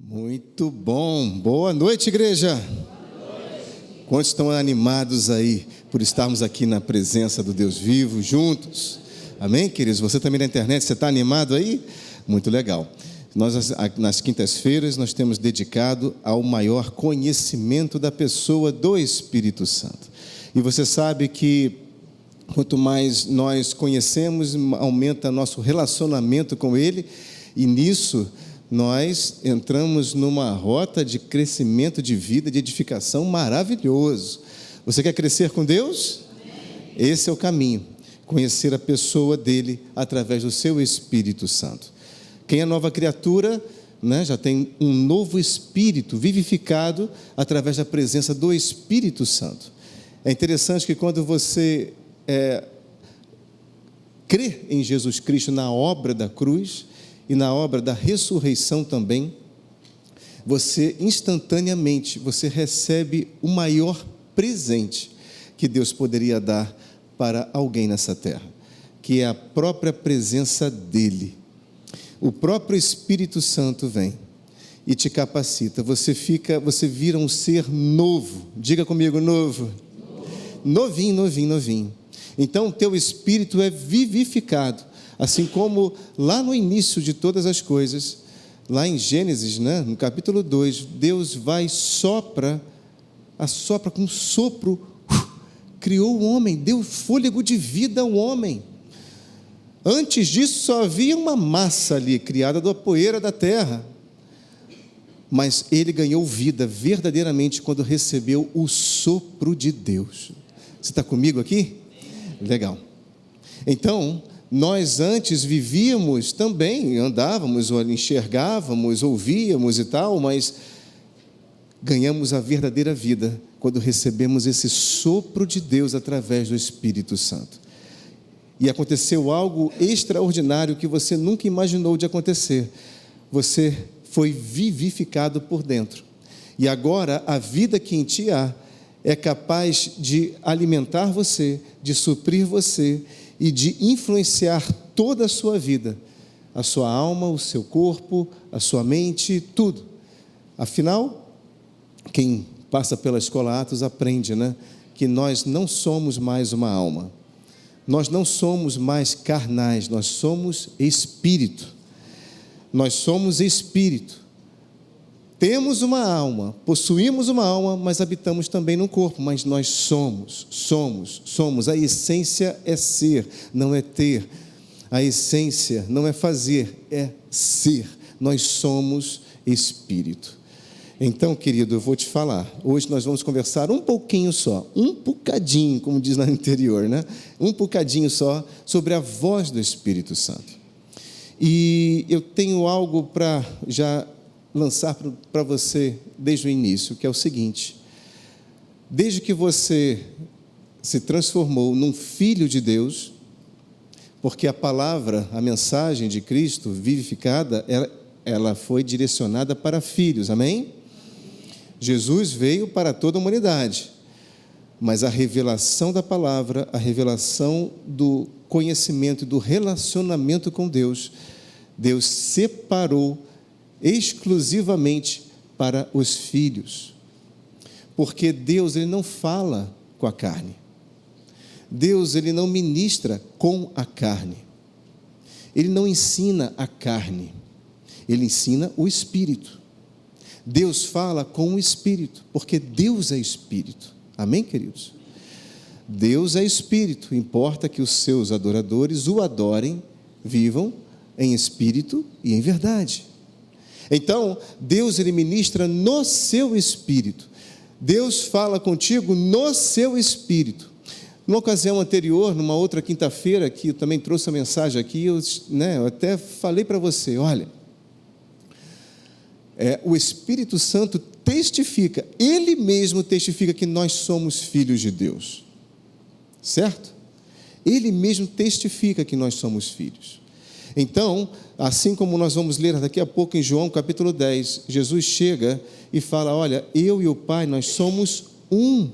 Muito bom. Boa noite, igreja. Boa noite. Quantos estão animados aí por estarmos aqui na presença do Deus vivo, juntos? Amém, queridos? Você também na internet, você está animado aí? Muito legal. Nós, nas quintas-feiras, nós temos dedicado ao maior conhecimento da pessoa do Espírito Santo. E você sabe que quanto mais nós conhecemos, aumenta nosso relacionamento com Ele, e nisso nós entramos numa rota de crescimento de vida, de edificação maravilhoso. Você quer crescer com Deus? Amém. Esse é o caminho, conhecer a pessoa dele através do seu Espírito Santo. Quem é nova criatura, já tem um novo espírito vivificado através da presença do Espírito Santo. É interessante que quando você crê em Jesus Cristo, na obra da cruz e na obra da ressurreição também, você instantaneamente, você recebe o maior presente que Deus poderia dar para alguém nessa terra, que é a própria presença dEle. O próprio Espírito Santo vem e te capacita, você vira um ser novo. Diga comigo, novo. Novinho, novinho, novinho. Então o teu espírito é vivificado, assim como lá no início de todas as coisas, lá em Gênesis, no capítulo 2, Deus vai assopra com um sopro, criou o homem, deu fôlego de vida ao homem. Antes disso só havia uma massa ali, criada da poeira da terra, mas ele ganhou vida verdadeiramente quando recebeu o sopro de Deus. Você está comigo aqui? Legal. Então, nós antes vivíamos também, andávamos, enxergávamos, ouvíamos e tal, mas ganhamos a verdadeira vida quando recebemos esse sopro de Deus através do Espírito Santo. E aconteceu algo extraordinário que você nunca imaginou de acontecer. Você foi vivificado por dentro. E agora a vida que em ti há é capaz de alimentar você, de suprir você e de influenciar toda a sua vida, a sua alma, o seu corpo, a sua mente, tudo. Afinal, quem passa pela escola Atos aprende, que nós não somos mais uma alma, nós não somos mais carnais, nós somos espírito. Nós somos espírito. Temos uma alma, possuímos uma alma, mas habitamos também no corpo, mas nós somos. A essência é ser, não é ter. A essência não é fazer, é ser. Nós somos espírito. Então, querido, eu vou te falar. Hoje nós vamos conversar um pouquinho só, um bocadinho, como diz lá no interior, um bocadinho só, sobre a voz do Espírito Santo. E eu tenho algo para já lançar para você desde o início, que é o seguinte: desde que você se transformou num filho de Deus, porque a palavra, a mensagem de Cristo vivificada, ela foi direcionada para filhos, amém? Jesus veio para toda a humanidade, mas a revelação da palavra, a revelação do conhecimento, do relacionamento com Deus, Deus separou exclusivamente para os filhos, porque Deus, ele não fala com a carne, Deus, ele não ministra com a carne, ele não ensina a carne, ele ensina o Espírito. Deus fala com o Espírito, porque Deus é Espírito, amém, queridos? Deus é Espírito, importa que os seus adoradores o adorem, vivam em espírito e em verdade. Então, Deus, ele ministra no seu espírito. Deus fala contigo no seu espírito. Numa ocasião anterior, numa outra quinta-feira, que eu também trouxe a mensagem aqui, eu até falei para você, olha, o Espírito Santo testifica, ele mesmo testifica que nós somos filhos de Deus. Certo? Ele mesmo testifica que nós somos filhos. Então, assim como nós vamos ler daqui a pouco em João capítulo 10, Jesus chega e fala, olha, eu e o Pai, nós somos um.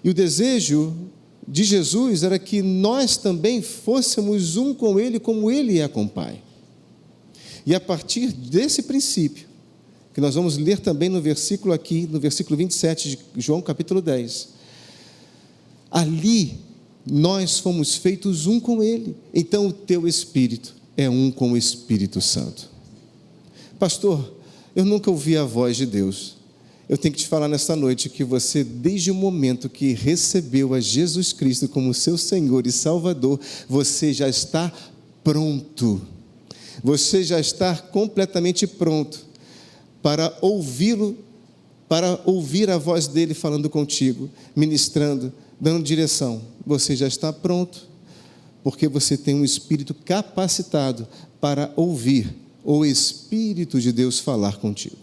E o desejo de Jesus era que nós também fôssemos um com Ele, como Ele é com o Pai. E a partir desse princípio, que nós vamos ler também no versículo aqui, no versículo 27 de João capítulo 10. Ali nós fomos feitos um com Ele. Então o teu espírito é um com o Espírito Santo. Pastor, eu nunca ouvi a voz de Deus. Eu tenho que te falar nesta noite que você, desde o momento que recebeu a Jesus Cristo como seu Senhor e Salvador, você já está pronto. Você já está completamente pronto para ouvi-lo, para ouvir a voz dele falando contigo, ministrando, dando direção. Você já está pronto, porque você tem um espírito capacitado para ouvir o Espírito de Deus falar contigo.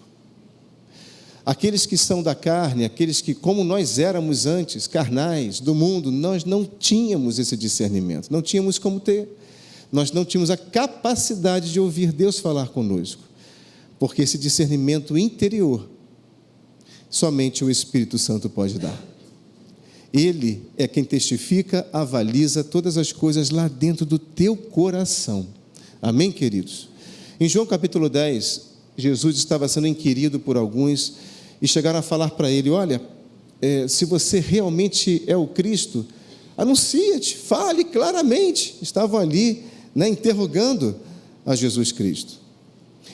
Aqueles que são da carne, aqueles que, como nós éramos antes, carnais, do mundo, nós não tínhamos esse discernimento, não tínhamos como ter. Nós não tínhamos a capacidade de ouvir Deus falar conosco, porque esse discernimento interior, somente o Espírito Santo pode dar. Ele é quem testifica, avaliza todas as coisas lá dentro do teu coração. Amém, queridos? Em João capítulo 10, Jesus estava sendo inquirido por alguns e chegaram a falar para ele: olha, se você realmente é o Cristo, anuncia-te, fale claramente. Estavam ali, interrogando a Jesus Cristo.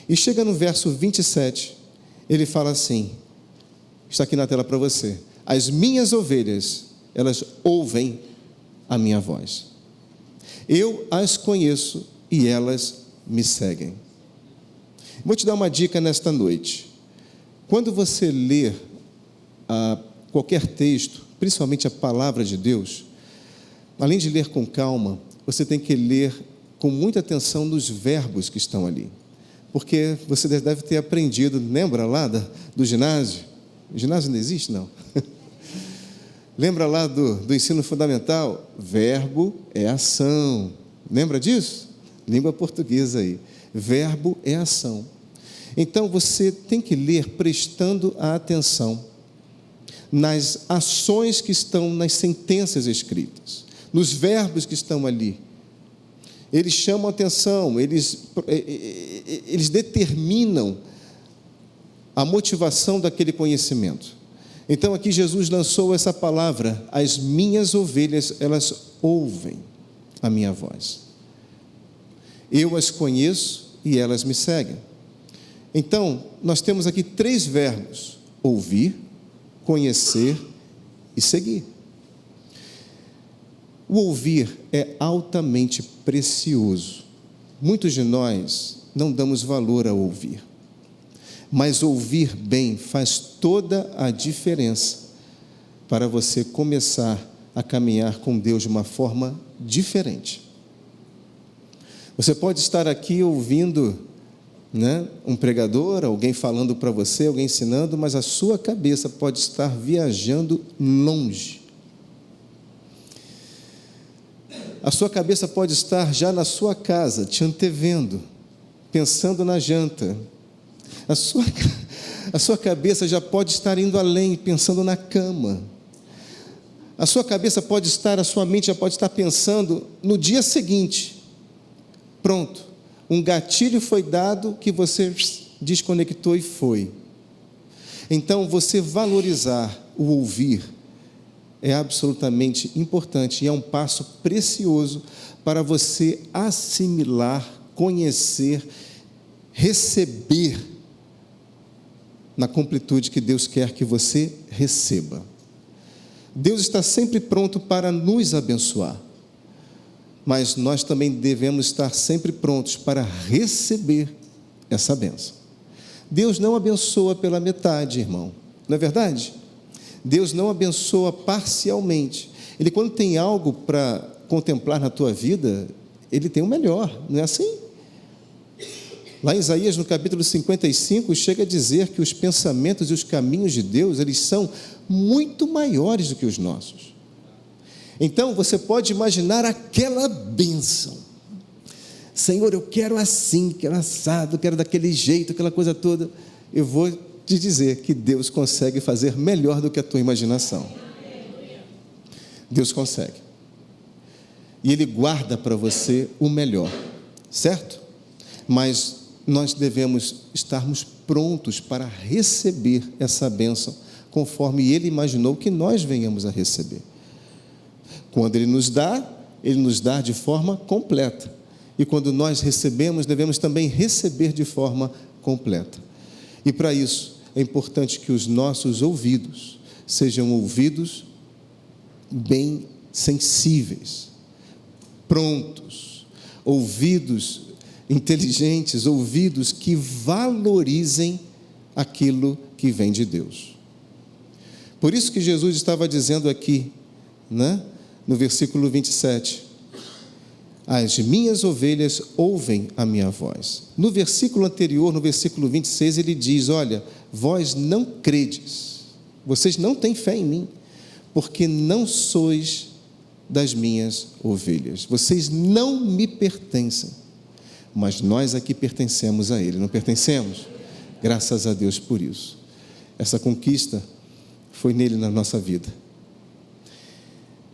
E chega no verso 27, ele fala assim, está aqui na tela para você: as minhas ovelhas, elas ouvem a minha voz. Eu as conheço e elas me seguem. Vou te dar uma dica nesta noite. Quando você ler qualquer texto, principalmente a palavra de Deus, além de ler com calma, você tem que ler com muita atenção nos verbos que estão ali. Porque você deve ter aprendido, lembra lá do ginásio? O ginásio não existe, não. Lembra lá do ensino fundamental? Verbo é ação. Lembra disso? Língua portuguesa aí. Verbo é ação. Então você tem que ler prestando a atenção nas ações que estão nas sentenças escritas, nos verbos que estão ali. Eles chamam a atenção, eles determinam a motivação daquele conhecimento. Então aqui Jesus lançou essa palavra: as minhas ovelhas, elas ouvem a minha voz. Eu as conheço e elas me seguem. Então, nós temos aqui 3 verbos: ouvir, conhecer e seguir. O ouvir é altamente precioso. Muitos de nós não damos valor ao ouvir. Mas ouvir bem faz toda a diferença para você começar a caminhar com Deus de uma forma diferente. Você pode estar aqui ouvindo, um pregador, alguém falando para você, alguém ensinando, mas a sua cabeça pode estar viajando longe. A sua cabeça pode estar já na sua casa, te antevendo, pensando na janta. A sua cabeça já pode estar indo além, pensando na cama. A sua mente já pode estar pensando no dia seguinte. Pronto, um gatilho foi dado que você desconectou e foi. Então, você valorizar o ouvir é absolutamente importante e é um passo precioso para você assimilar, conhecer, receber na completude que Deus quer que você receba. Deus está sempre pronto para nos abençoar, mas nós também devemos estar sempre prontos para receber essa bênção. Deus não abençoa pela metade, irmão, não é verdade? Deus não abençoa parcialmente. Ele, quando tem algo para contemplar na tua vida, Ele tem o melhor, não é assim? Lá em Isaías, no capítulo 55, chega a dizer que os pensamentos e os caminhos de Deus, eles são muito maiores do que os nossos. Então, você pode imaginar aquela bênção. Senhor, eu quero assim, quero assado, quero daquele jeito, aquela coisa toda. Eu vou te dizer que Deus consegue fazer melhor do que a tua imaginação. Deus consegue. E Ele guarda para você o melhor, certo? Mas nós devemos estarmos prontos para receber essa bênção, conforme Ele imaginou que nós venhamos a receber. Quando Ele nos dá de forma completa. E quando nós recebemos, devemos também receber de forma completa. E para isso, é importante que os nossos ouvidos sejam ouvidos bem sensíveis, prontos, ouvidos inteligentes, ouvidos que valorizem aquilo que vem de Deus. Por isso que Jesus estava dizendo aqui, né, no versículo 27, as minhas ovelhas ouvem a minha voz. No versículo anterior, no versículo 26, ele diz, olha, vós não credes, vocês não têm fé em mim, porque não sois das minhas ovelhas, vocês não me pertencem, mas nós aqui pertencemos a Ele, não pertencemos? Graças a Deus por isso. Essa conquista foi nele na nossa vida.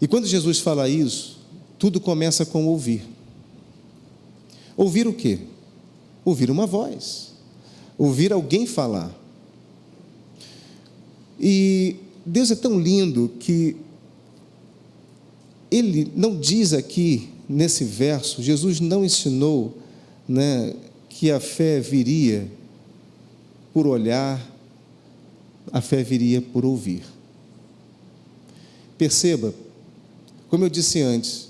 E quando Jesus fala isso, tudo começa com ouvir. Ouvir o quê? Ouvir uma voz, ouvir alguém falar. E Deus é tão lindo que Ele não diz aqui, nesse verso, Jesus não ensinou, né, que a fé viria por olhar, a fé viria por ouvir. Perceba, como eu disse antes,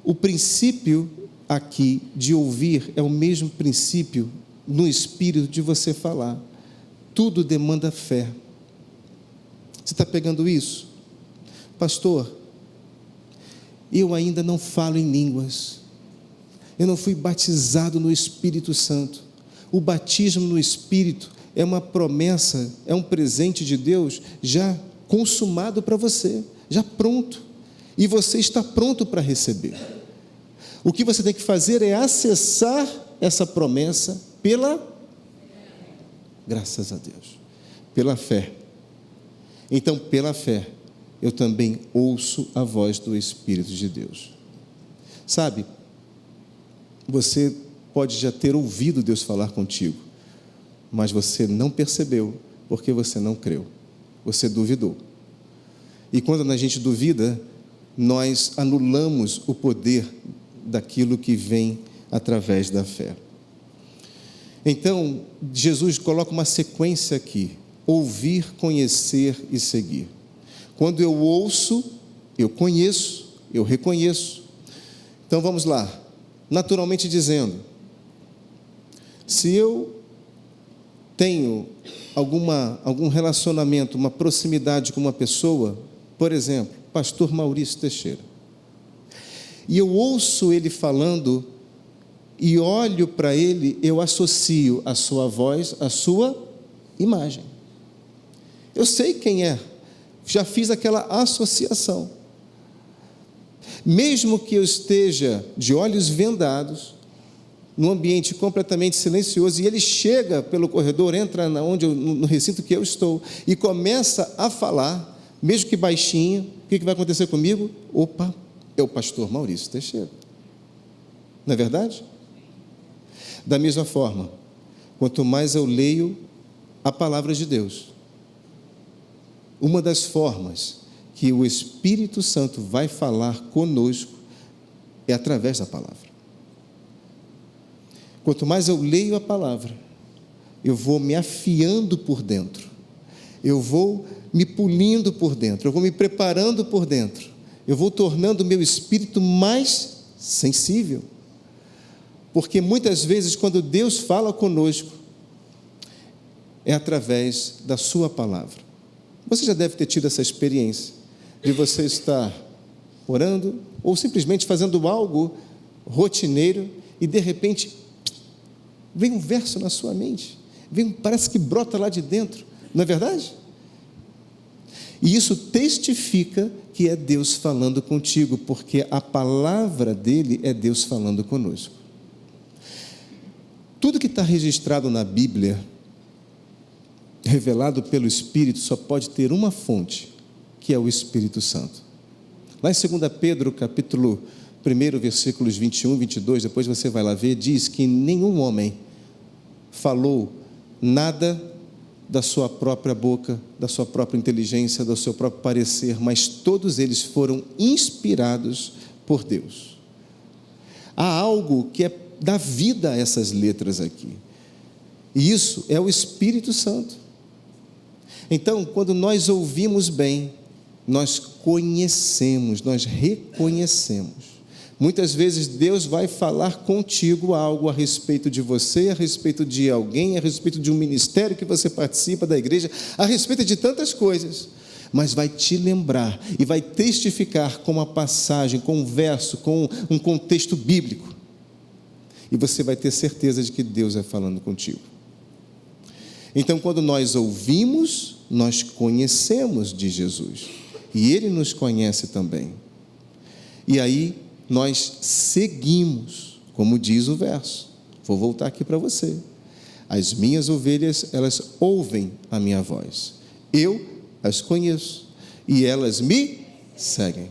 o princípio aqui de ouvir é o mesmo princípio no espírito de você falar. Tudo demanda fé. Você está pegando isso? Pastor, eu ainda não falo em línguas. Eu não fui batizado no Espírito Santo. O batismo no Espírito é uma promessa, é um presente de Deus já consumado para você, já pronto. E você está pronto para receber. O que você tem que fazer é acessar essa promessa graças a Deus, pela fé. Então, pela fé, eu também ouço a voz do Espírito de Deus. Sabe, você pode já ter ouvido Deus falar contigo, mas você não percebeu, porque você não creu, você duvidou. E quando a gente duvida, nós anulamos o poder daquilo que vem através da fé. Então, Jesus coloca uma sequência aqui: ouvir, conhecer e seguir. Quando eu ouço, eu conheço, eu reconheço. Então vamos lá. Naturalmente dizendo, se eu tenho algum relacionamento, uma proximidade com uma pessoa, por exemplo, pastor Maurício Teixeira, e eu ouço ele falando e olho para ele, eu associo a sua voz, a sua imagem. Eu sei quem é, já fiz aquela associação. Mesmo que eu esteja de olhos vendados, num ambiente completamente silencioso, e ele chega pelo corredor, entra no recinto que eu estou, e começa a falar, mesmo que baixinho, o que vai acontecer comigo? Opa, é o pastor Maurício Teixeira. Não é verdade? Da mesma forma, quanto mais eu leio a palavra de Deus, uma das formas que o Espírito Santo vai falar conosco é através da palavra. Quanto mais eu leio a palavra, eu vou me afiando por dentro, eu vou me polindo por dentro, eu vou me preparando por dentro, eu vou tornando o meu espírito mais sensível, porque muitas vezes quando Deus fala conosco, é através da sua palavra. Você já deve ter tido essa experiência, de você estar orando, ou simplesmente fazendo algo rotineiro, e de repente, vem um verso na sua mente, parece que brota lá de dentro, não é verdade? E isso testifica que é Deus falando contigo, porque a palavra dele é Deus falando conosco. Tudo que está registrado na Bíblia, revelado pelo Espírito, só pode ter uma fonte, que é o Espírito Santo. Lá em 2 Pedro, capítulo 1, versículos 21 e 22, depois você vai lá ver, diz que nenhum homem falou nada da sua própria boca, da sua própria inteligência, do seu próprio parecer, mas todos eles foram inspirados por Deus. Há algo que dá vida a essas letras aqui, e isso é o Espírito Santo. Então, quando nós ouvimos bem, nós conhecemos, nós reconhecemos. Muitas vezes Deus vai falar contigo algo a respeito de você, a respeito de alguém, a respeito de um ministério que você participa da igreja, a respeito de tantas coisas, mas vai te lembrar e vai testificar com uma passagem, com um verso, com um contexto bíblico, e você vai ter certeza de que Deus é falando contigo. Então, quando nós ouvimos, nós conhecemos de Jesus, e Ele nos conhece também, e aí nós seguimos, como diz o verso. Vou voltar aqui para você. As minhas ovelhas, elas ouvem a minha voz. Eu as conheço e elas me seguem.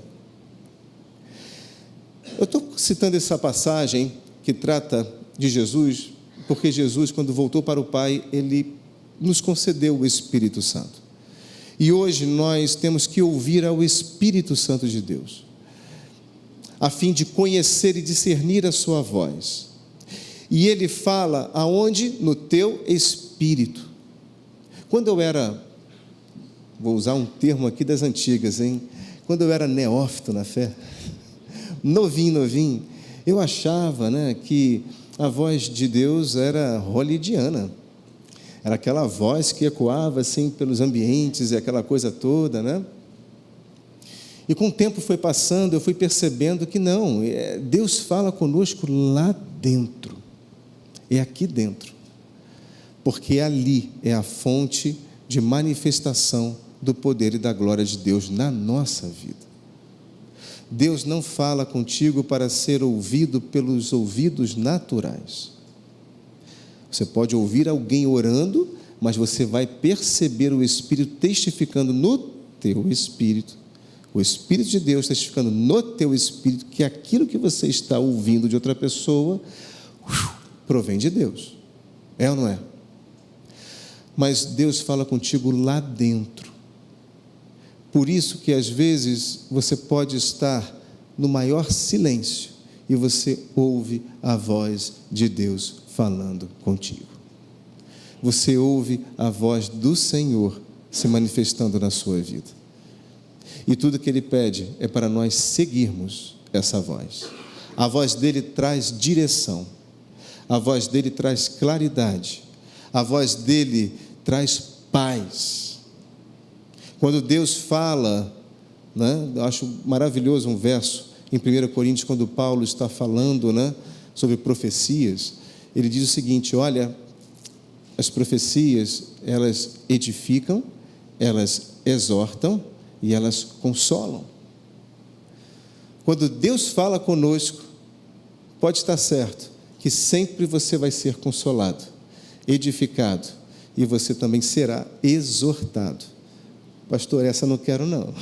Eu estou citando essa passagem que trata de Jesus, porque Jesus, quando voltou para o Pai, Ele nos concedeu o Espírito Santo. E hoje nós temos que ouvir ao Espírito Santo de Deus, a fim de conhecer e discernir a sua voz. E ele fala aonde? No teu espírito. Quando eu era, vou usar um termo aqui das antigas, quando eu era neófito na fé, novinho, eu achava, que a voz de Deus era hollywoodiana. Era aquela voz que ecoava assim pelos ambientes e aquela coisa toda, E com o tempo foi passando, eu fui percebendo que não, Deus fala conosco lá dentro, é aqui dentro, porque ali é a fonte de manifestação do poder e da glória de Deus na nossa vida. Deus não fala contigo para ser ouvido pelos ouvidos naturais. Você pode ouvir alguém orando, mas você vai perceber o Espírito testificando no teu espírito, o Espírito de Deus testificando no teu espírito que aquilo que você está ouvindo de outra pessoa provém de Deus. É ou não é? Mas Deus fala contigo lá dentro. Por isso que às vezes você pode estar no maior silêncio e você ouve a voz de Deus falando contigo. Você ouve a voz do Senhor se manifestando na sua vida. E tudo que Ele pede é para nós seguirmos essa voz. A voz dEle traz direção. A voz dEle traz claridade. A voz dEle traz paz. Quando Deus fala, eu acho maravilhoso um verso em 1 Coríntios, quando Paulo está falando, sobre profecias. Ele diz o seguinte: olha, as profecias, elas edificam, elas exortam e elas consolam. Quando Deus fala conosco, pode estar certo que sempre você vai ser consolado, edificado, e você também será exortado. Pastor, essa eu não quero não,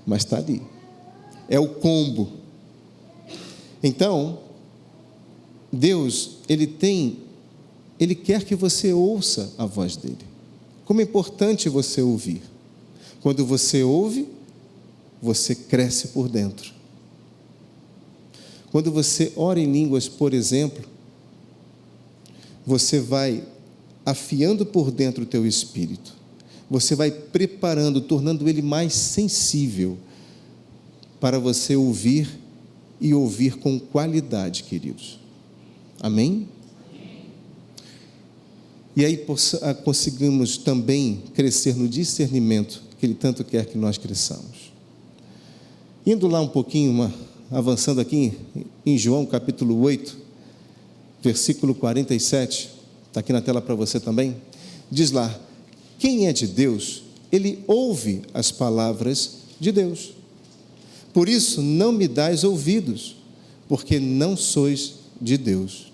mas está ali, é o combo. Então, Deus, Ele quer que você ouça a voz dEle. Como é importante você ouvir. Quando você ouve, você cresce por dentro. Quando você ora em línguas, por exemplo, você vai afiando por dentro o teu espírito. Você vai preparando, tornando ele mais sensível para você ouvir e ouvir com qualidade, queridos. Amém? E aí conseguimos também crescer no discernimento que Ele tanto quer que nós cresçamos. Indo lá um pouquinho, avançando aqui em João capítulo 8, versículo 47, está aqui na tela para você também, diz lá: quem é de Deus, ele ouve as palavras de Deus. Por isso não me dais ouvidos, porque não sois de Deus.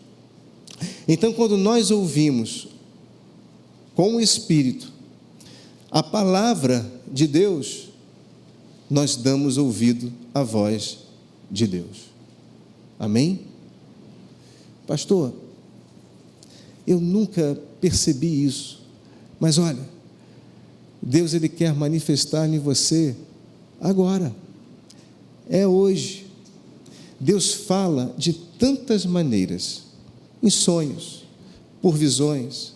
Então, quando nós ouvimos com o Espírito a palavra de Deus, nós damos ouvido à voz de Deus. Amém? Pastor, eu nunca percebi isso. Mas olha, Deus ele quer manifestar em você agora, é hoje. Deus fala de tantas maneiras, em sonhos, por visões,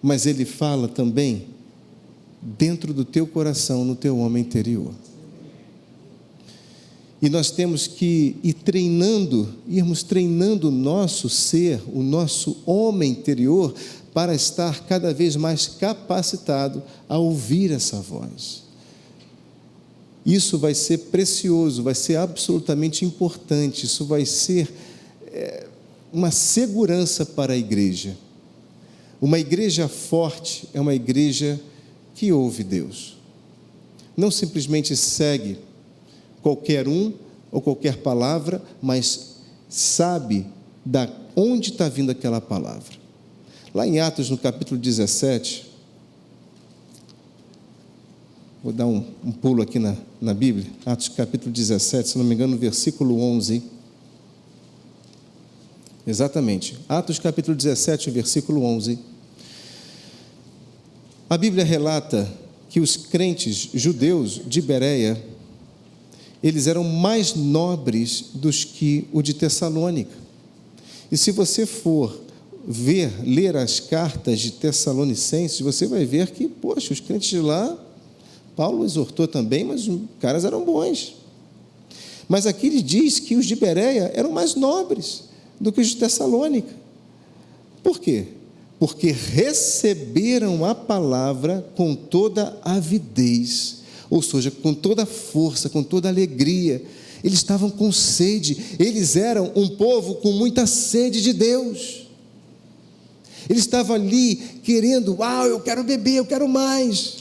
mas Ele fala também dentro do teu coração, no teu homem interior. E nós temos que irmos treinando o nosso ser, o nosso homem interior, para estar cada vez mais capacitado a ouvir essa voz. Isso vai ser precioso, vai ser absolutamente importante, isso vai ser uma segurança para a igreja. Uma igreja forte é uma igreja que ouve Deus. Não simplesmente segue qualquer um ou qualquer palavra, mas sabe da onde está vindo aquela palavra. Lá em Atos, no capítulo 17, vou dar um pulo aqui na Bíblia, Atos capítulo 17, se não me engano, no versículo 11. Exatamente, Atos capítulo 17, versículo 11. A Bíblia relata que os crentes judeus de Bereia, eles eram mais nobres do que o de Tessalônica. E se você for ler as cartas de Tessalonicenses, você vai ver que, poxa, os crentes de lá, Paulo exortou também, mas os caras eram bons. Mas aqui ele diz que os de Bereia eram mais nobres do que os de Tessalônica. Por quê? Porque receberam a palavra com toda avidez, ou seja, com toda força, com toda alegria. Eles estavam com sede, eles eram um povo com muita sede de Deus. Eles estavam ali querendo, eu quero beber, eu quero mais.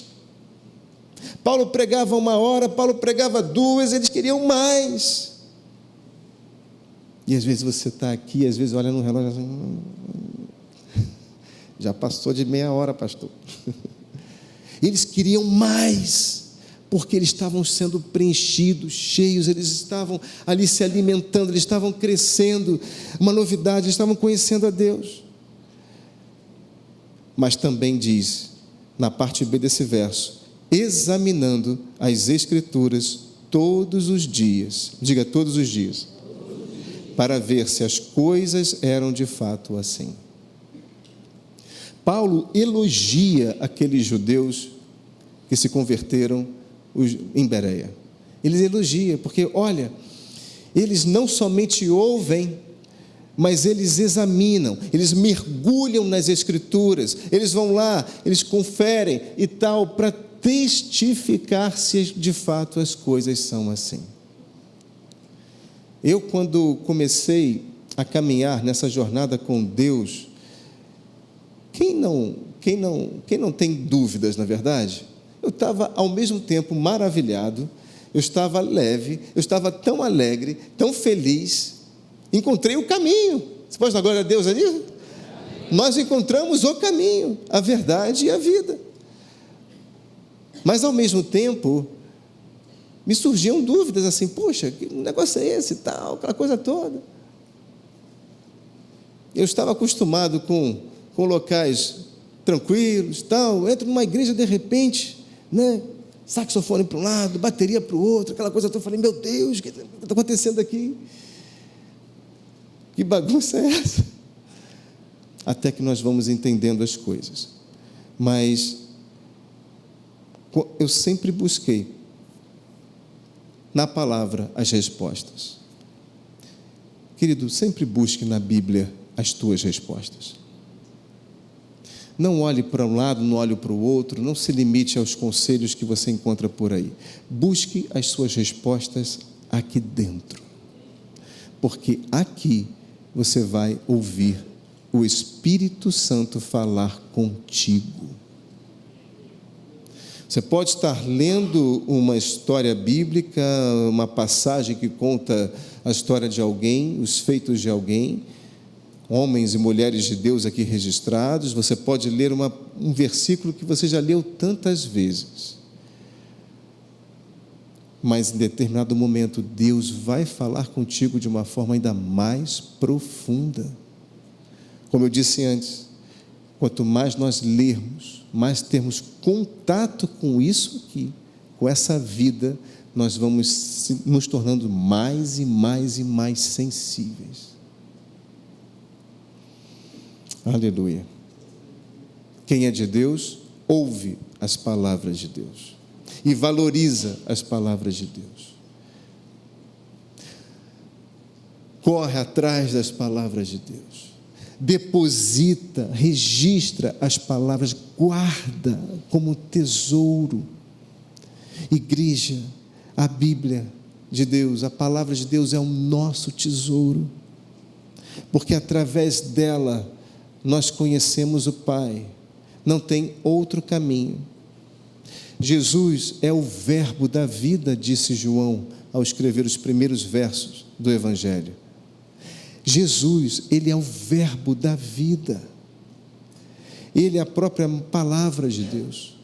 Paulo pregava 1 hora, Paulo pregava 2, eles queriam mais. E às vezes você está aqui, às vezes olha no relógio assim, já passou de meia hora, pastor. Eles queriam mais, porque eles estavam sendo preenchidos, cheios, eles estavam ali se alimentando, eles estavam crescendo, uma novidade, eles estavam conhecendo a Deus. Mas também diz, na parte B desse verso, examinando as Escrituras todos os dias, diga todos os dias, para ver se as coisas eram de fato assim. Paulo elogia aqueles judeus que se converteram em Bereia. Ele elogia, porque olha, eles não somente ouvem, mas eles examinam, eles mergulham nas Escrituras, eles vão lá, eles conferem e tal, para testificar se de fato as coisas são assim. Eu, quando comecei a caminhar nessa jornada com Deus, quem não tem dúvidas, na verdade? Eu estava ao mesmo tempo maravilhado, eu estava leve, eu estava tão alegre, tão feliz, encontrei o caminho. Você pode dar glória a Deus ali? Amém. Nós encontramos o caminho, a verdade e a vida. Mas ao mesmo tempo, me surgiam dúvidas assim, poxa, que negócio é esse e tal, aquela coisa toda. Eu estava acostumado com locais tranquilos, tal, entro numa igreja de repente, né, saxofone para um lado, bateria para o outro, aquela coisa toda, eu falei, meu Deus, o que está acontecendo aqui? Que bagunça é essa? Até que nós vamos entendendo as coisas. Mas eu sempre busquei na palavra as respostas. Querido, sempre busque na Bíblia as tuas respostas. Não olhe para um lado, não olhe para o outro, não se limite aos conselhos que você encontra por aí. Busque as suas respostas aqui dentro, porque aqui você vai ouvir o Espírito Santo falar contigo. Você pode estar lendo uma história bíblica, uma passagem que conta a história de alguém, os feitos de alguém, homens e mulheres de Deus aqui registrados. Você pode ler um versículo que você já leu tantas vezes. Mas em determinado momento, Deus vai falar contigo de uma forma ainda mais profunda. Como eu disse antes, quanto mais nós lermos, mais termos contato com isso aqui, com essa vida, nós vamos nos tornando mais e mais e mais sensíveis. Aleluia. Quem é de Deus, ouve as palavras de Deus e valoriza as palavras de Deus. Corre atrás das palavras de Deus. Deposita, registra as palavras, guarda como tesouro. Igreja, a Bíblia de Deus, a palavra de Deus é o nosso tesouro, porque através dela nós conhecemos o Pai, não tem outro caminho. Jesus é o verbo da vida, disse João ao escrever os primeiros versos do Evangelho. Jesus, ele é o verbo da vida, ele é a própria palavra de Deus.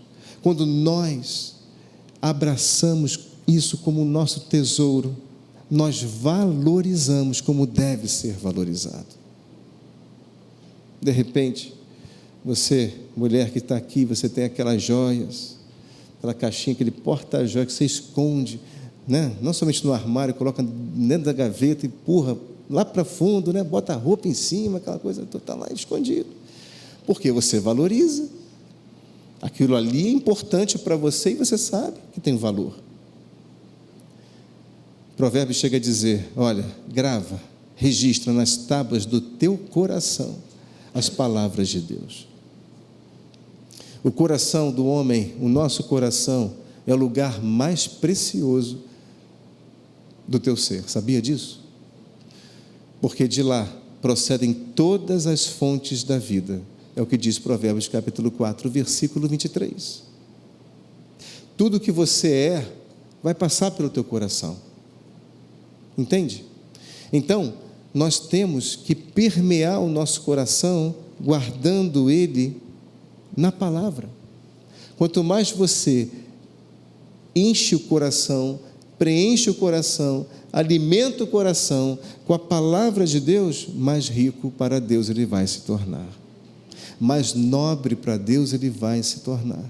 Quando nós abraçamos isso como nosso tesouro, nós valorizamos como deve ser valorizado. De repente, você, mulher que está aqui, você tem aquelas joias, aquela caixinha, aquele porta-joia que você esconde, né? Não somente no armário, coloca dentro da gaveta, empurra lá para fundo, né? Bota a roupa em cima, aquela coisa, está lá escondido, porque você valoriza. Aquilo ali é importante para você e você sabe que tem valor. O provérbio chega a dizer, olha, grava, registra nas tábuas do teu coração as palavras de Deus. O coração do homem, o nosso coração, é o lugar mais precioso do teu ser, sabia disso? Porque de lá procedem todas as fontes da vida. É o que diz Provérbios capítulo 4, versículo 23. Tudo que você é, vai passar pelo teu coração. Entende? Então, nós temos que permear o nosso coração, guardando ele na palavra. Quanto mais você enche o coração, preenche o coração, alimenta o coração com a palavra de Deus, mais rico para Deus ele vai se tornar. Mais nobre para Deus ele vai se tornar.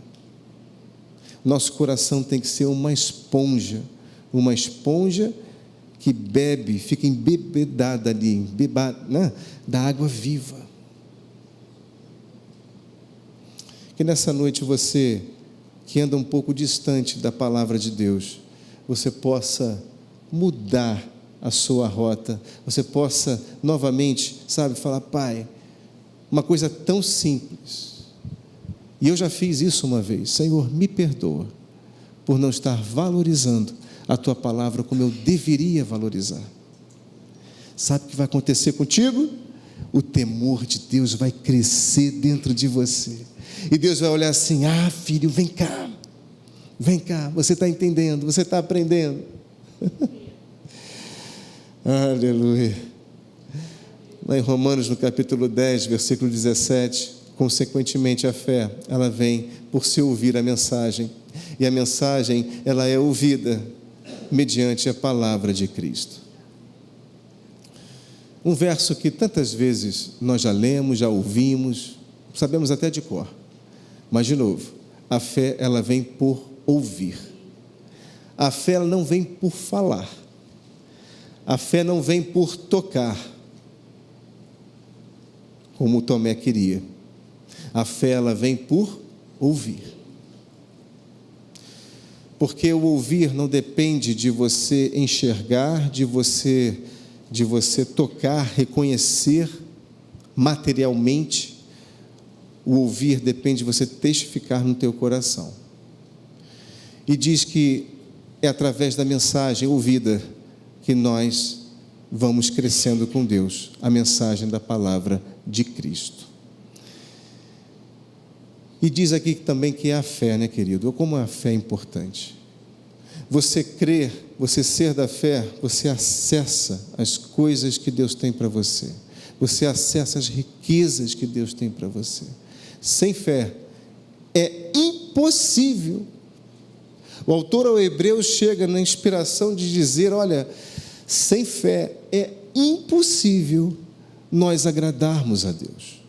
Nosso coração tem que ser uma esponja que bebe, fica embebedada ali, né? Da água viva. Que nessa noite você, que anda um pouco distante da palavra de Deus, você possa mudar a sua rota, você possa novamente, falar, Pai, uma coisa tão simples, e eu já fiz isso uma vez, Senhor, me perdoa, por não estar valorizando a Tua palavra como eu deveria valorizar. Sabe o que vai acontecer contigo? O temor de Deus vai crescer dentro de você, e Deus vai olhar assim, filho, vem cá, você está entendendo, você está aprendendo. Aleluia. Lá em Romanos, no capítulo 10, versículo 17, consequentemente a fé, ela vem por se ouvir a mensagem, e a mensagem, ela é ouvida mediante a palavra de Cristo. Um verso que tantas vezes nós já lemos, já ouvimos, sabemos até de cor, mas de novo, a fé, ela vem por ouvir. A fé, ela não vem por falar, a fé não vem por tocar, como Tomé queria. A fé, ela vem por ouvir. Porque o ouvir não depende de você enxergar, de você tocar, reconhecer materialmente. O ouvir depende de você testificar no teu coração. E diz que é através da mensagem ouvida que nós vamos crescendo com Deus, a mensagem da palavra de Cristo. E diz aqui também que é a fé, né, querido? Como a fé é importante. Você crer, você ser da fé, você acessa as coisas que Deus tem para você. Você acessa as riquezas que Deus tem para você. Sem fé, é impossível. O autor ao Hebreus chega na inspiração de dizer, olha, sem fé é impossível nós agradarmos a Deus.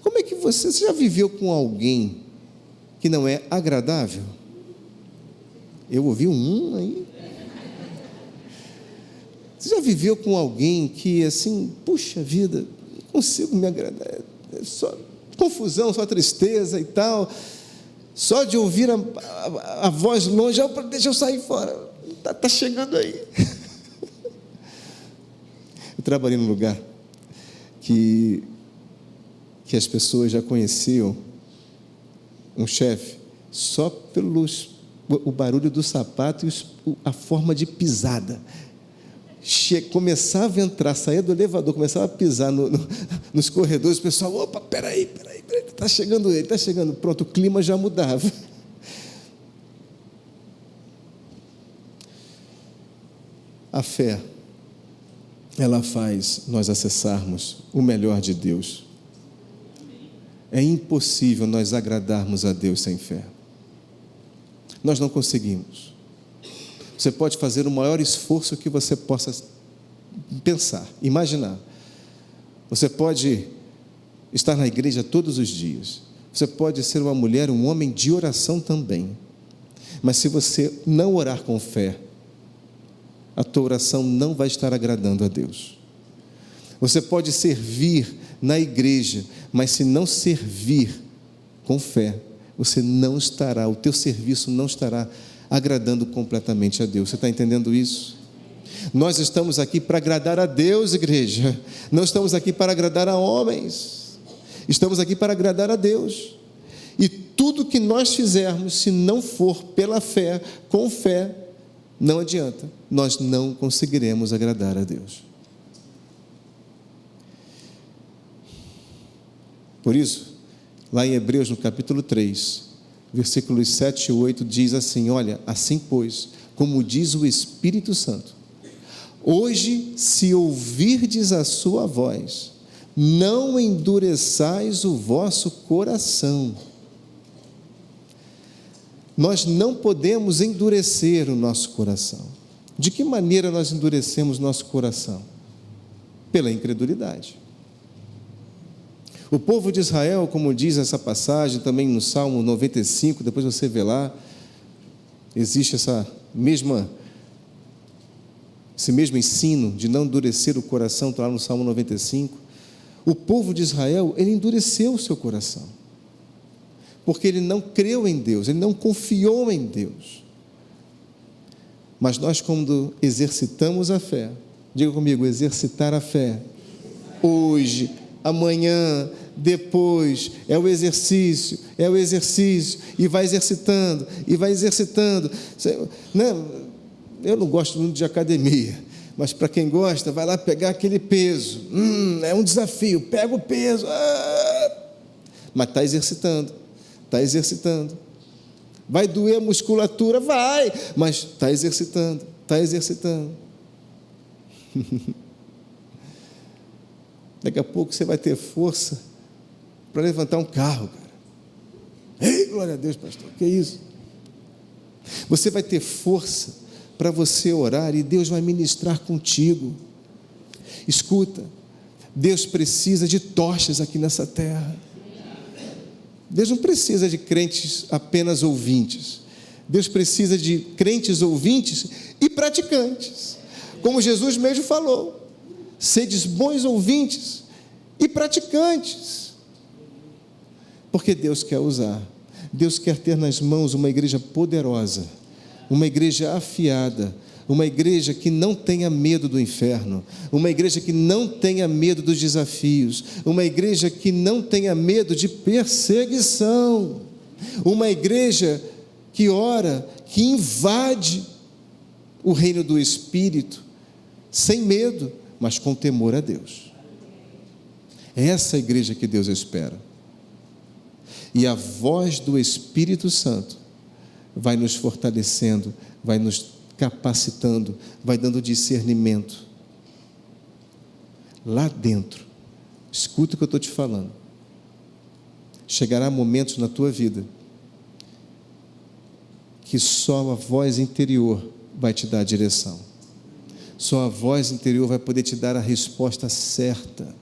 Como é que você já viveu com alguém que não é agradável? Eu ouvi um aí. Você já viveu com alguém que assim, puxa vida, não consigo me agradar, é só confusão, só tristeza e tal, só de ouvir a voz longe, deixa eu sair fora, está chegando aí. Eu trabalhei num lugar que as pessoas já conheciam um chefe só pelo o barulho do sapato e a forma de pisada. Começava a entrar, saía do elevador, começava a pisar nos corredores, o pessoal, opa, peraí, está chegando ele, está chegando, pronto, o clima já mudava. A fé, ela faz nós acessarmos o melhor de Deus. É impossível nós agradarmos a Deus sem fé. Nós não conseguimos. Você pode fazer o maior esforço que você possa pensar, imaginar. Você pode estar na igreja todos os dias. Você pode ser uma mulher, um homem de oração também. Mas se você não orar com fé, a tua oração não vai estar agradando a Deus. Você pode servir na igreja, mas se não servir com fé, você não estará, o teu serviço não estará agradando completamente a Deus. Você está entendendo isso? Nós estamos aqui para agradar a Deus, igreja. Não estamos aqui para agradar a homens. Estamos aqui para agradar a Deus. E tudo que nós fizermos, se não for pela fé, com fé, não adianta. Nós não conseguiremos agradar a Deus. Por isso, lá em Hebreus, no capítulo 3, versículos 7 e 8, diz assim: olha, assim pois, como diz o Espírito Santo, hoje, se ouvirdes a sua voz, não endureçais o vosso coração. Nós não podemos endurecer o nosso coração. De que maneira nós endurecemos nosso coração? Pela incredulidade. O povo de Israel, como diz essa passagem, também no Salmo 95, depois você vê lá, existe esse mesmo ensino de não endurecer o coração, está lá no Salmo 95. O povo de Israel, ele endureceu o seu coração, porque ele não creu em Deus, ele não confiou em Deus. Mas nós, quando exercitamos a fé, diga comigo, exercitar a fé, hoje, amanhã, depois, é o exercício, e vai exercitando, eu não gosto muito de academia, mas para quem gosta, vai lá pegar aquele peso, é um desafio, pega o peso, mas está exercitando, vai doer a musculatura, vai, mas está exercitando, daqui a pouco você vai ter força para levantar um carro, cara. Ei, glória a Deus, pastor, que isso? Você vai ter força para você orar e Deus vai ministrar contigo. Escuta, Deus precisa de tochas aqui nessa terra. Deus não precisa de crentes apenas ouvintes. Deus precisa de crentes ouvintes e praticantes. Como Jesus mesmo falou, sedes bons ouvintes e praticantes. Porque Deus quer usar, Deus quer ter nas mãos uma igreja poderosa, uma igreja afiada, uma igreja que não tenha medo do inferno, uma igreja que não tenha medo dos desafios, uma igreja que não tenha medo de perseguição, uma igreja que ora, que invade o reino do Espírito, sem medo, mas com temor a Deus. É essa igreja que Deus espera. E a voz do Espírito Santo vai nos fortalecendo, vai nos capacitando, vai dando discernimento. Lá dentro, escuta o que eu estou te falando. Chegará momentos na tua vida que só a voz interior vai te dar a direção. Só a voz interior vai poder te dar a resposta certa.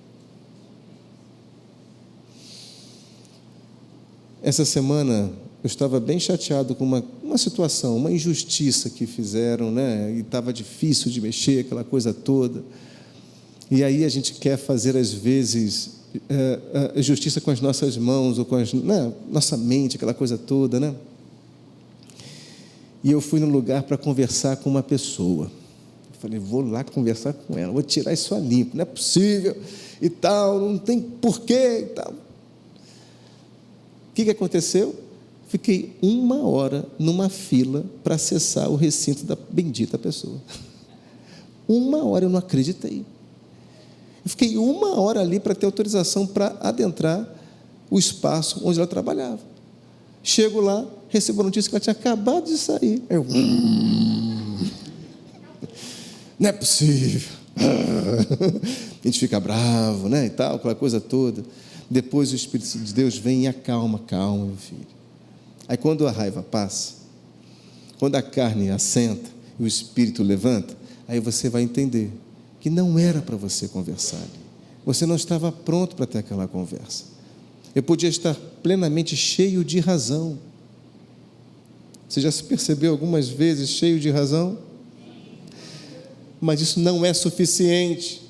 Essa semana eu estava bem chateado com uma situação, uma injustiça que fizeram, né? E estava difícil de mexer, aquela coisa toda. E aí a gente quer fazer, às vezes, justiça com as nossas mãos, ou com nossa mente, aquela coisa toda, né? E eu fui no lugar para conversar com uma pessoa. Eu falei, vou lá conversar com ela, vou tirar isso a limpo, não é possível, e tal, não tem porquê, e tal. O que aconteceu? Fiquei 1 hora numa fila para acessar o recinto da bendita pessoa. 1 hora, eu não acreditei. Eu fiquei 1 hora ali para ter autorização para adentrar o espaço onde ela trabalhava. Chego lá, recebo a notícia que ela tinha acabado de sair. Eu, não é possível. A gente fica bravo, né, e tal, aquela coisa toda. Depois o Espírito de Deus vem e acalma, calma, meu filho. Aí quando a raiva passa, quando a carne assenta e o Espírito levanta, aí você vai entender que não era para você conversar ali. Você não estava pronto para ter aquela conversa. Eu podia estar plenamente cheio de razão. Você já se percebeu algumas vezes cheio de razão? Mas isso não é suficiente.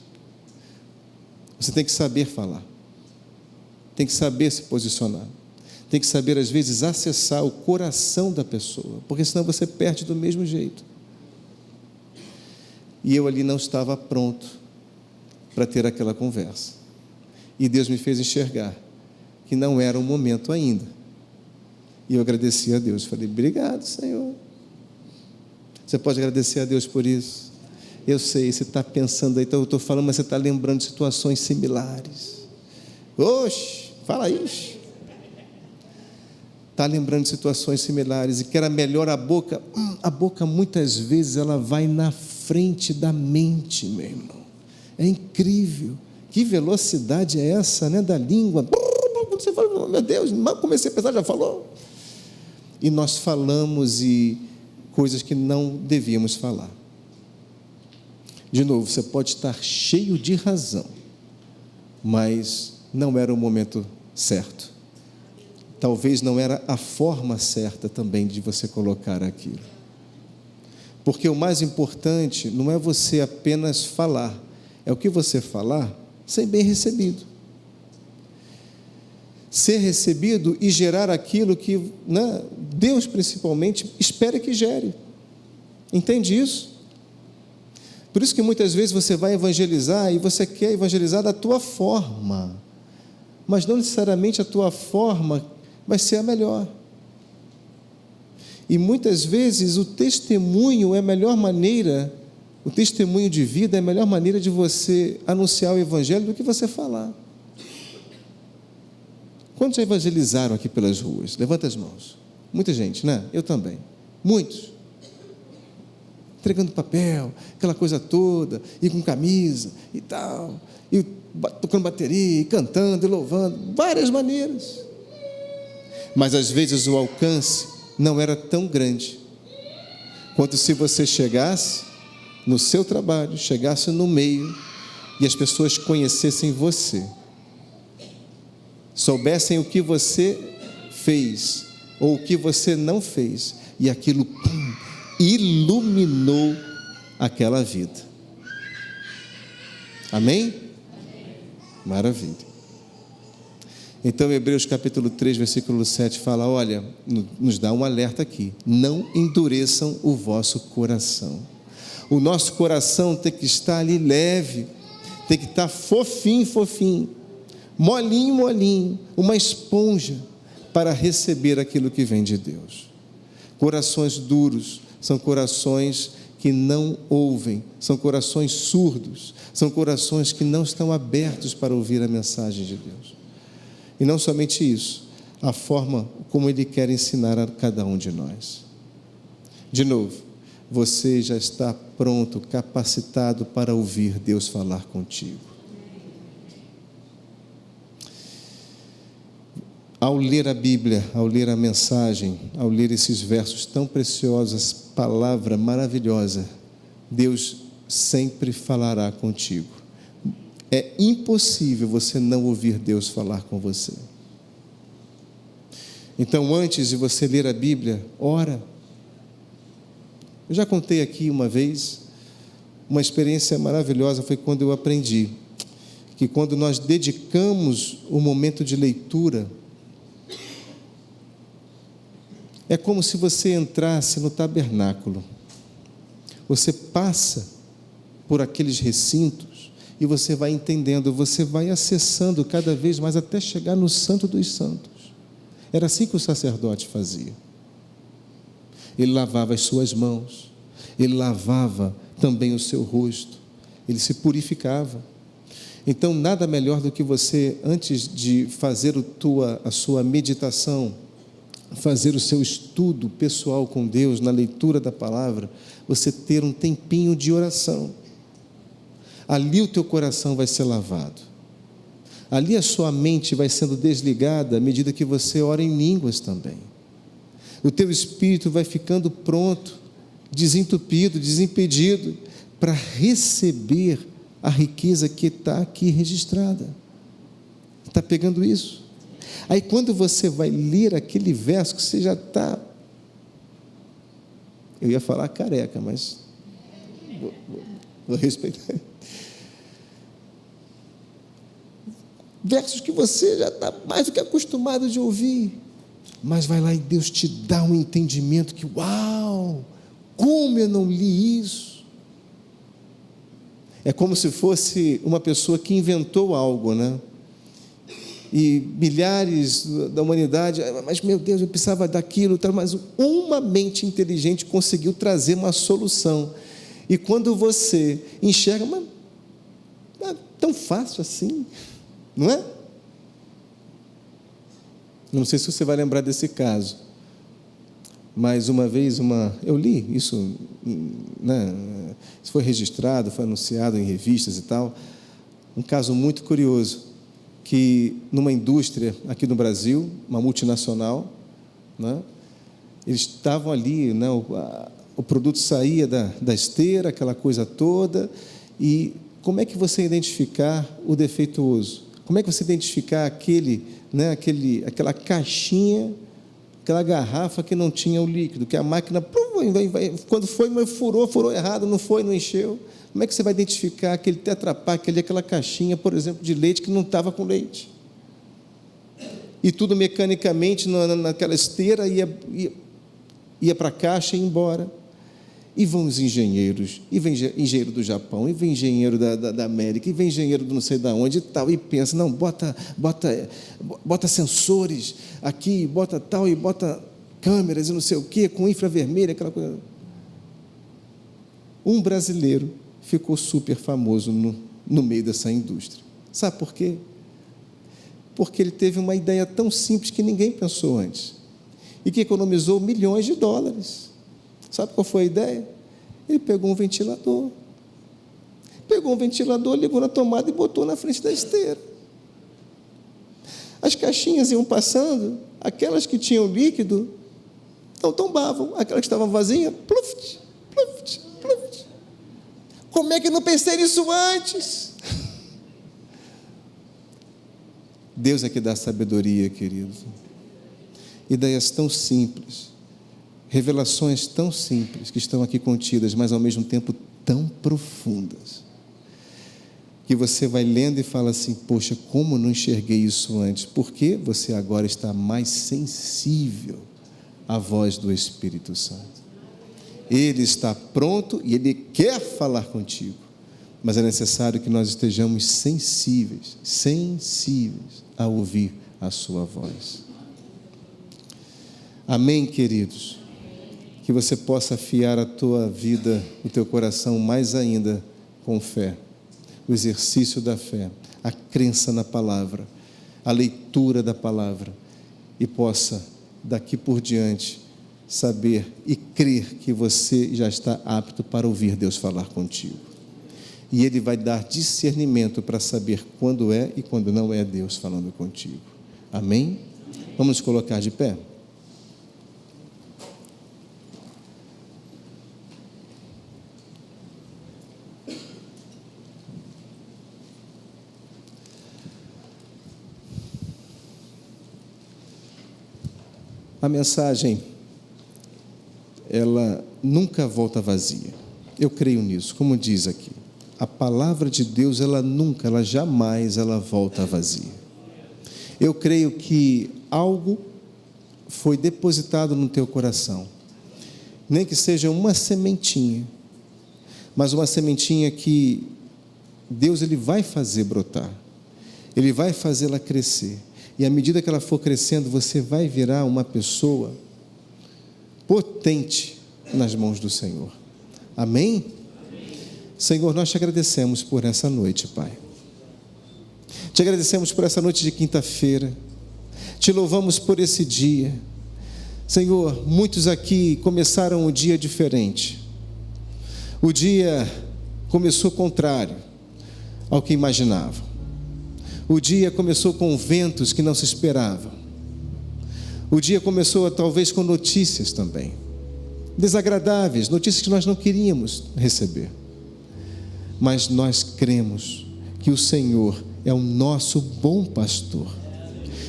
Você tem que saber falar. Tem que saber se posicionar. Tem que saber, às vezes, acessar o coração da pessoa, porque senão você perde do mesmo jeito. E eu ali não estava pronto para ter aquela conversa. E Deus me fez enxergar que não era o momento ainda. E eu agradeci a Deus. Falei, obrigado, Senhor. Você pode agradecer a Deus por isso? Eu sei, você está pensando aí, então eu estou falando, mas você está lembrando de situações similares. Oxe, fala isso. Está lembrando de situações similares, e que era melhor a boca muitas vezes ela vai na frente da mente, meu irmão. É incrível, que velocidade é essa, né, da língua. Você fala, meu Deus, mal comecei a pensar, já falou. E nós falamos coisas que não devíamos falar. De novo, você pode estar cheio de razão, mas não era o momento certo. Talvez não era a forma certa também de você colocar aquilo. Porque o mais importante não é você apenas falar, é o que você falar ser bem recebido. Ser recebido e gerar aquilo que, né, Deus principalmente espera que gere. Entende isso? Por isso que muitas vezes você vai evangelizar e você quer evangelizar da tua forma, mas não necessariamente a tua forma vai ser a melhor. E muitas vezes o testemunho é a melhor maneira, o testemunho de vida é a melhor maneira de você anunciar o evangelho do que você falar. Quantos já evangelizaram aqui pelas ruas? Levanta as mãos. Muita gente, né? Eu também. Muitos. Entregando papel, aquela coisa toda, e com camisa e tal, e tocando bateria, e cantando, e louvando, várias maneiras. Mas às vezes o alcance não era tão grande quanto se você chegasse no seu trabalho, chegasse no meio e as pessoas conhecessem você, soubessem o que você fez ou o que você não fez, e aquilo iluminou aquela vida. Amém? Maravilha. Então, Hebreus capítulo 3, versículo 7 fala, olha, nos dá um alerta aqui, não endureçam o vosso coração. O nosso coração tem que estar ali leve, tem que estar fofinho, fofinho, molinho, molinho, uma esponja para receber aquilo que vem de Deus. Corações duros são corações que não ouvem, são corações surdos, são corações que não estão abertos para ouvir a mensagem de Deus. E não somente isso, a forma como Ele quer ensinar a cada um de nós. De novo, você já está pronto, capacitado para ouvir Deus falar contigo. Ao ler a Bíblia, ao ler a mensagem, ao ler esses versos tão preciosos, palavra maravilhosa, Deus sempre falará contigo. É impossível você não ouvir Deus falar com você. Então, antes de você ler a Bíblia, ora. Eu já contei aqui uma vez, uma experiência maravilhosa foi quando eu aprendi que quando nós dedicamos o momento de leitura, é como se você entrasse no tabernáculo. Você passa por aqueles recintos e você vai entendendo, você vai acessando cada vez mais até chegar no Santo dos Santos. Era assim que o sacerdote fazia. Ele lavava as suas mãos, ele lavava também o seu rosto, ele se purificava. Então, nada melhor do que você, antes de fazer a sua meditação, fazer o seu estudo pessoal com Deus, na leitura da palavra, você ter um tempinho de oração. Ali o teu coração vai ser lavado. Ali a sua mente vai sendo desligada à medida que você ora em línguas também. O teu espírito vai ficando pronto, desentupido, desimpedido, para receber a riqueza que está aqui registrada. Está pegando isso? Aí quando você vai ler aquele verso que você já está... Eu ia falar careca, mas vou respeitar. Versos que você já está mais do que acostumado de ouvir. Mas vai lá e Deus te dá um entendimento que, uau, como eu não li isso? É como se fosse uma pessoa que inventou algo, né? E milhares da humanidade, mas meu Deus, eu precisava daquilo, mas uma mente inteligente conseguiu trazer uma solução. E quando você enxerga, mas é tão fácil assim, não é? Não sei se você vai lembrar desse caso, mas uma vez eu li isso, né? Isso foi registrado, foi anunciado em revistas e tal, um caso muito curioso, que numa indústria aqui no Brasil, uma multinacional, né? Eles estavam ali, né? O produto saía da esteira, aquela coisa toda, e como é que você identificar o defeituoso? Como é que você identificar aquela caixinha, aquela garrafa que não tinha o líquido, que a máquina, quando foi, mas furou errado, não encheu? Como é que você vai identificar aquele Tetra Pak, aquela caixinha, por exemplo, de leite que não estava com leite? E tudo mecanicamente naquela esteira ia para a caixa e ia embora. E vão os engenheiros, e vem engenheiro do Japão, e vem engenheiro da América, e vem engenheiro do não sei de onde e tal, e pensa, não, bota sensores aqui, bota tal, e bota câmeras e não sei o quê, com infravermelho, aquela coisa. Um brasileiro ficou super famoso no meio dessa indústria. Sabe por quê? Porque ele teve uma ideia tão simples que ninguém pensou antes, e que economizou milhões de dólares. Sabe qual foi a ideia? Ele pegou um ventilador, ligou na tomada e botou na frente da esteira. As caixinhas iam passando, aquelas que tinham líquido não tombavam, aquelas que estavam vazias, pluft, pluft, pluft. Como é que eu não pensei nisso antes? Deus é que dá sabedoria, queridos. Ideias tão simples, revelações tão simples que estão aqui contidas, mas ao mesmo tempo tão profundas, que você vai lendo e fala assim, poxa, como não enxerguei isso antes? Porque você agora está mais sensível à voz do Espírito Santo. Ele está pronto e Ele quer falar contigo, mas é necessário que nós estejamos sensíveis a ouvir a sua voz. Amém, queridos? Que você possa afiar a tua vida, o teu coração mais ainda com fé, o exercício da fé, a crença na palavra, a leitura da palavra, e possa, daqui por diante, saber e crer que você já está apto para ouvir Deus falar contigo. E Ele vai dar discernimento para saber quando é e quando não é Deus falando contigo. Amém? Vamos nos colocar de pé? A mensagem, ela nunca volta vazia. Eu creio nisso, como diz aqui. A palavra de Deus, ela jamais volta vazia. Eu creio que algo foi depositado no teu coração. Nem que seja uma sementinha, mas uma sementinha que Deus, Ele vai fazer brotar. Ele vai fazê-la crescer. E à medida que ela for crescendo, você vai virar uma pessoa potente nas mãos do Senhor. Amém? Senhor, nós te agradecemos por essa noite, Pai. Te agradecemos por essa noite de quinta-feira. Te louvamos por esse dia. Senhor, muitos aqui começaram o dia diferente. O dia começou contrário ao que imaginavam. O dia começou com ventos que não se esperavam. O dia começou talvez com notícias também desagradáveis, notícias que nós não queríamos receber. Mas nós cremos que o Senhor é o nosso bom pastor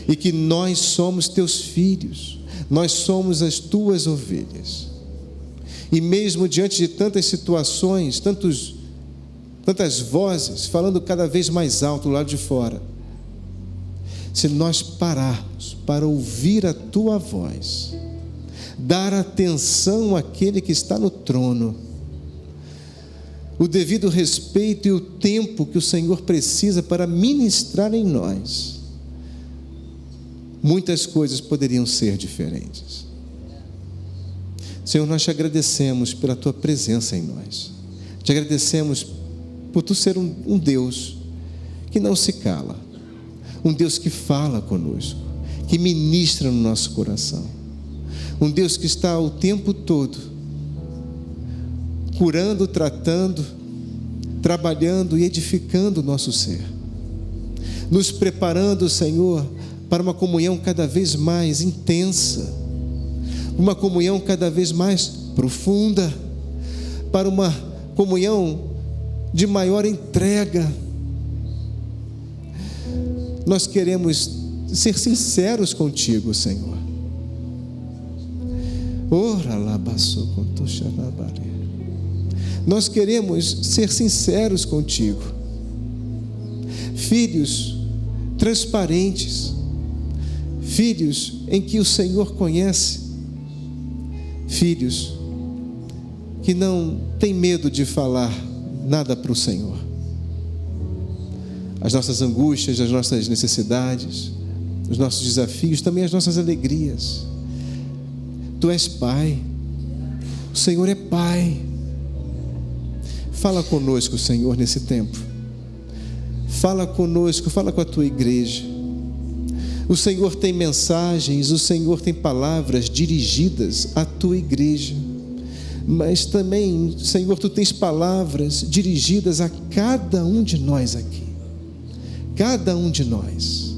e que nós somos teus filhos, nós somos as tuas ovelhas. E mesmo diante de tantas situações, tantas vozes falando cada vez mais alto do lado de fora, se nós pararmos para ouvir a tua voz, dar atenção àquele que está no trono, o devido respeito e o tempo que o Senhor precisa para ministrar em nós, muitas coisas poderiam ser diferentes. Senhor, nós te agradecemos pela tua presença em nós. Te agradecemos por tu ser um Deus que não se cala, um Deus que fala conosco, que ministra no nosso coração, um Deus que está o tempo todo curando, tratando, trabalhando e edificando o nosso ser, nos preparando, Senhor, para uma comunhão cada vez mais intensa, uma comunhão cada vez mais profunda, para uma comunhão de maior entrega. Nós queremos ser sinceros contigo, Senhor. Nós queremos ser sinceros contigo, filhos transparentes, filhos em que o Senhor conhece, filhos que não têm medo de falar nada para o Senhor. As nossas angústias, as nossas necessidades, os nossos desafios, também as nossas alegrias. Tu és Pai, o Senhor é Pai. Fala conosco, Senhor, nesse tempo. Fala conosco, fala com a tua igreja. O Senhor tem mensagens, o Senhor tem palavras dirigidas à tua igreja. Mas também, Senhor, tu tens palavras dirigidas a cada um de nós aqui. Cada um de nós.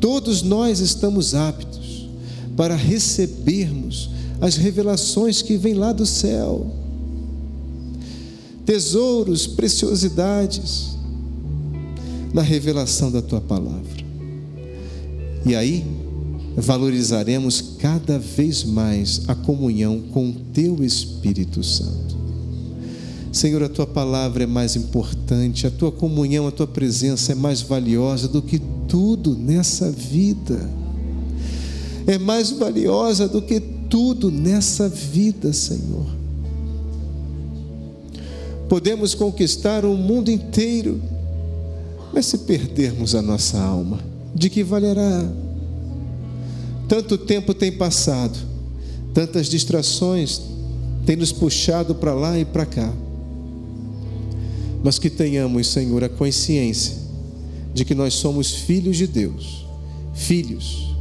Todos nós estamos aptos para recebermos as revelações que vêm lá do céu. Tesouros, preciosidades na revelação da tua palavra. E aí valorizaremos cada vez mais a comunhão com o teu Espírito Santo. Senhor, a tua palavra é mais importante, a tua comunhão, a tua presença é mais valiosa do que tudo nessa vida. É mais valiosa do que tudo nessa vida, Senhor. Podemos conquistar o mundo inteiro, mas se perdermos a nossa alma, de que valerá? Tanto tempo tem passado, tantas distrações têm nos puxado para lá e para cá, mas que tenhamos, Senhor, a consciência de que nós somos filhos de Deus, filhos,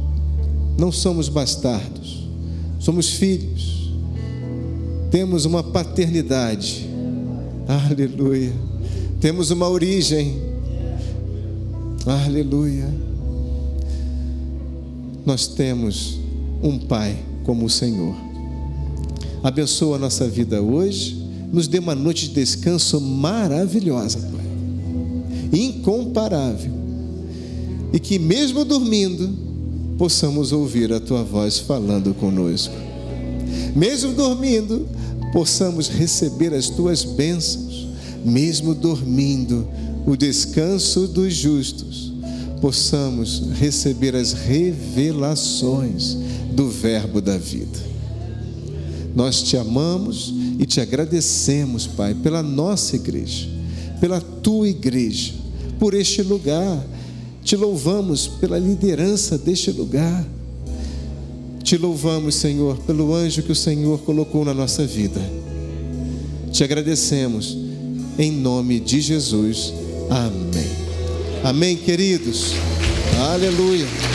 não somos bastardos, somos filhos, temos uma paternidade, aleluia, temos uma origem, aleluia. Nós temos um Pai como o Senhor. Abençoa a nossa vida hoje, nos dê uma noite de descanso maravilhosa, Pai, incomparável, e que mesmo dormindo, possamos ouvir a Tua voz falando conosco. Mesmo dormindo, possamos receber as Tuas bênçãos. Mesmo dormindo, o descanso dos justos, possamos receber as revelações do verbo da vida. Nós Te amamos e Te agradecemos, Pai, pela nossa igreja, pela Tua igreja, por este lugar. Te louvamos pela liderança deste lugar. Te louvamos, Senhor, pelo anjo que o Senhor colocou na nossa vida. Te agradecemos, em nome de Jesus. Amém. Amém, queridos. Aleluia.